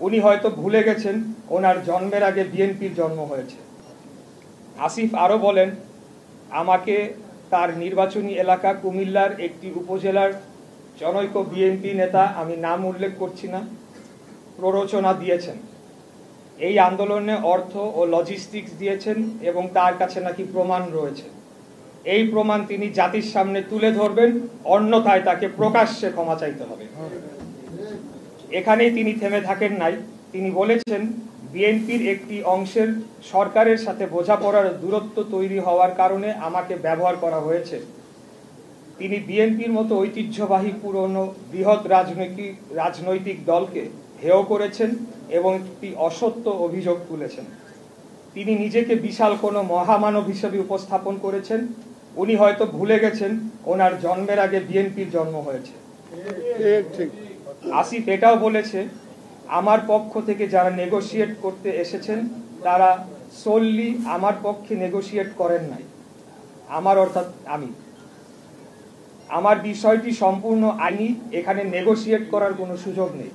উনি হয়তো ভুলে গেছেন ওনার জন্মের আগে বিএনপির জন্ম হয়েছে। আসিফ আরও বলেন, আমাকে তার নির্বাচনী এলাকা কুমিল্লার একটি উপজেলার জনৈক বিএনপি নেতা, আমি নাম উল্লেখ করছি না, প্ররোচনা দিয়েছেন। এই আন্দোলনে অর্থ ও লজিস্টিক্স দিয়েছেন এবং তার কাছে নাকি প্রমাণ রয়েছে। এই প্রমাণ তিনি জাতির সামনে তুলে ধরবেন, অন্যথায় তাকে প্রকাশ্যে ক্ষমা চাইতে হবে। এখানেই তিনি থেমে থাকেন নাই। তিনি বলেছেন, বিএনপির একটি অংশের সরকারের সাথে বোঝাপড়ার দূরত্ব তৈরি হওয়ার কারণে আমাকে ব্যবহার করা হয়েছে। তিনি বিএনপির মতো ঐতিহ্যবাহী পুরনো বৃহৎ রাজনৈতিক দলকে হেয় করেছেন এবং একটি অসত্য অভিযোগ তুলেছেন। তিনি নিজেকে বিশাল কোনো মহামানব হিসেবে উপস্থাপন করেছেন। উনি হয়তো ভুলে গেছেন ওনার জন্মের আগে বিএনপির জন্ম হয়েছে। আসিফ এটাও বলেছে, আমার পক্ষ থেকে যারা নেগোশিয়েট করতে এসেছেন তারা সোললি আমার পক্ষে নেগোশিয়েট করেন নাই। অর্থাৎ আমার বিষয়টি সম্পূর্ণ আইনি, এখানে নেগোশিয়েট করার কোনো সুযোগ নেই।